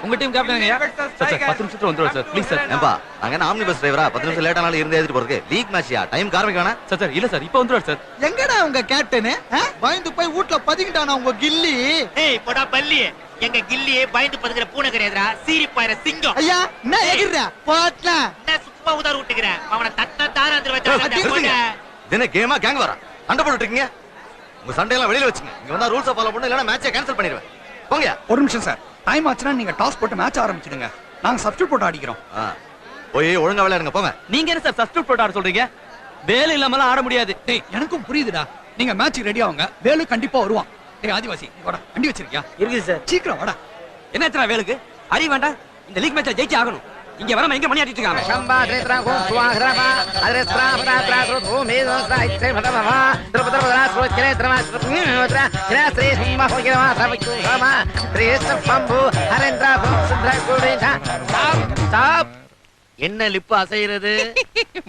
உங்க team கேப்டன்ங்கயா sir 10 நிமிஷத்துல வந்துருவோம் சார் ப்ளீஸ் சார். ஏம்பா நாங்க என்ன ஆம்னி பஸ் டிரைவரா 10 நிமிஷம் லேட் ஆனாலும் இருந்து ஏத்திட்டு போறதுக்கு லீக் மேட்ச்யா டைம் காரமே வேணா சார் இல்ல சார் இப்போ வந்துருவார் சார். எங்கடா உங்க கேப்டன் பயந்து போய் வீட்ல பதுங்கிட்டானா உங்க கில்லி? ஏய் போடா பல்லி, எங்க கில்லியே பயந்து பதுங்குற பூனை கிடையாதுடா, சீரி பாயிர சிங்கம். ஐயா என்ன எகிரா போட்ல என்ன சும்மா உதார் விட்டுக்கிறேன் அவனை தட்ட தாராந்திர வச்சா என்ன கேமா கேங் வரா சண்டை போட்டுட்டு இருக்கீங்க. உங்க சண்டை எல்லாம் வெளியில வச்சுங்க. இங்க வந்தா ரூல்ஸ் ஃபாலோ பண்ணு இல்லனா மேட்சை கேன்சல் பண்ணிடுவேன். போங்க. ஒரு நிமிஷம் சார், டைம் ஆச்சுனா நீங்க டாஸ் போட்டு மேட்ச் ஆரம்பிச்சிடுங்க. நாங்க சப்ஸ்டிட்யூட் போட்டு ஆடிக்கிறோம். போய் ஒழுங்கா விளையாடுங்க போங்க. நீங்க என்ன சார் சப்ஸ்டிட்யூட் போட்டு ஆட சொல்றீங்க? வேலை இல்லாமலாம் ஆட முடியாது. டேய் எனக்கும் புரியுதுடா, நீங்க மேட்ச் ரெடி ஆவுங்க, வேலு கண்டிப்பா வருவான். டேய் ஆதிவாசி வாடா, வண்டி வச்சிருக்கியா? இருக்குது சார். சீக்கிரம் வாடா. என்னாச்சுடா வேலுக்கு? அறி வேண்டாம், இந்த லீக் மேட்சை ஜெயிச்சு ஆகணும். இங்க வரமா எங்க மணி ஆட்டிட்டு இருக்காங்க. என்ன லிப்பு அசைறது?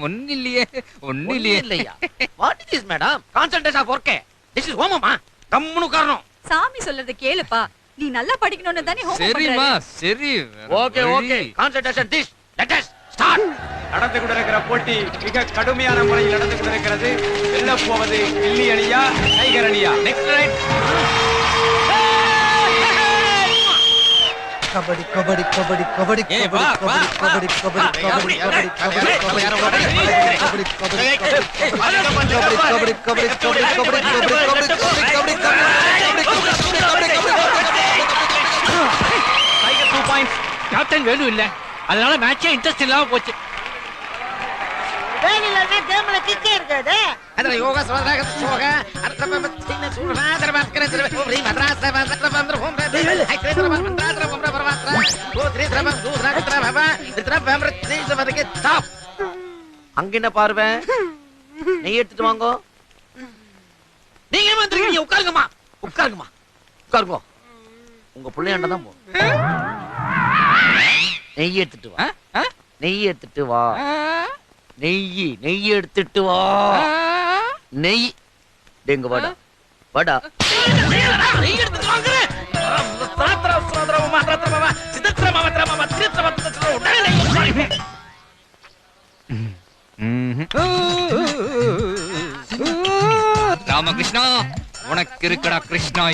ஒண்ணு இல்லையே ஒண்ணு இல்லையா? What is madam concentration of work. This is ஹோமமா கம்முனு காரணம். சாமி சொல்றது கேளுப்பா, நீ நல்லா படிக்கணும்னு தானே ஹோம் பண்ற. சரிமா சரி. Okay okay concentration this let us start. நடந்து கொண்டிருக்கிற போட்டி மிக கடுமையான முறையில் நடந்து கொண்டிருக்கிறது. வெல்ல போவது கில்லி அணியா டைகர் அணியா? Next right. Kabaddi kabaddi kabaddi kabaddi kabaddi kabaddi kabaddi kabaddi kabaddi kabaddi kabaddi kabaddi tiger 2 points. Captain Velu இல்ல, அதனால மேட்சே இன்ட்ரெஸ்ட் இல்லாம போச்சு. வேலு இல்லனா கேம்ல கிக்கே இருக்காது. ಅದರ ಯೋಗ ಸ್ವರಾಗ ಸೋಗ ಅರ್ಥ ಬತ್ತಿನ ಸುರಾದರ ಮಾಸ್ಕರ ಓರಿ ಮದ್ರಾಸ ಬಂದ್ರ ಬಂದ್ರ ಹೋಮ್ ಐಕ್ರೇದ್ರ ಬಂದ್ರ ಹೋಮ್ ಬರವಾತ್ರ ಗೋತ್ರಿ ದ್ರಬ ದೂದ್ರಾತ್ರ ಬಾಬಾ ಇತ್ರ ಬಂದ್ರ ತ್ರೀಜ ಬದಕೆ ಟಾಪ್. அங்க என்ன பார்வை? நெய் எடுத்துட்டு வாங்கோ. நீங்க வந்துருக்கீங்க, உட்காருங்கம்மா உட்காருங்கம்மா உட்காருங்க. உங்க பிள்ளையாண்ட தான் போ. நெய் எடுத்துட்டு வா. நெய் எடுத்துட்டு வா. நெய் எடுத்துட்டு வா. நெய் டேங்க வாடா வாடா. நீங்க எடுத்து வாங்குற சாத்ரா சுராதர மாத்ரா பாபா சிதத்ர மாத்ரா பாபா சிதத்ர மாத்ரா உடனே ராமகிருஷ்ணா உனக்கு இருக்கடா கிருஷ்ணா.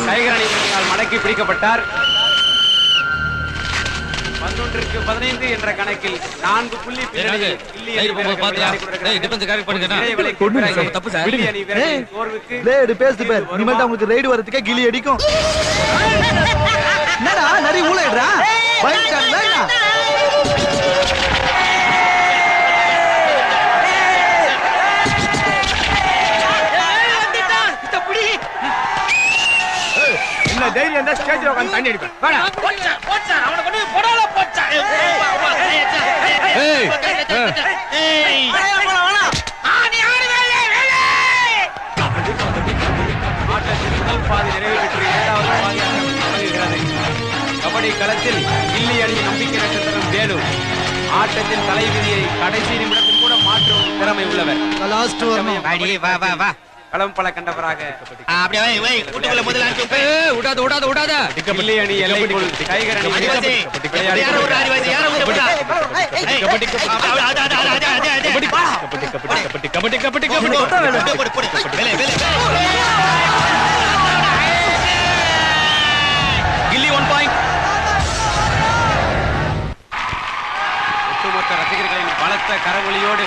டைகர் அணியினால் மடக்கி பிடிக்கப்பட்டார். 11-15 என்ற கணக்கில் 4 புள்ளி பின்னணியில் கில்லி அணி உங்களுக்கு ரைடு வரதுக்கே கில்லி அடிக்கும். என்னடா நரி ஊளையடா பயங்கரமா என்ன தைரியம் தான் ஸ்டேஜ்ல உட்கார்ந்து தண்ணி அடிப்பேன். வாடா போச்சா போச்சா அவன கொண்டு போடால போச்சா. ஏய் ஏய் ஆனி ஆனி வேலே வேலே. ஆட்டத்தின் முதல் பாதி நிறைவு பெற்று இரண்டாவது பாதி தொடங்குகிறது. கபடி களத்தில் கில்லி அணியின் நம்பிக்கை நட்சத்திரம் வேலு ஆட்டத்தின் தலைவிதியை கடைசி நிமிடத்தில் கூட மாற்றும் திறமை உள்ளவர். லாஸ்ட் வாடி வா வா வா. களம் பல கண்டவராக அப்படியே வை வை கூட்டுக்குள்ள முதல்ல அனுப்பி. விடாத விடாத விடாத. கில்லி அணி எல்லைக்குள் டைகர் அணி யாரோ ஒரு ஆதிவாசி யாரோ ஒரு போடா. கபடி கில்லி 1 பாயிண்ட். ஒட்டுமொத்த ரசிகர்களின் பலத்த கரவொலியோடு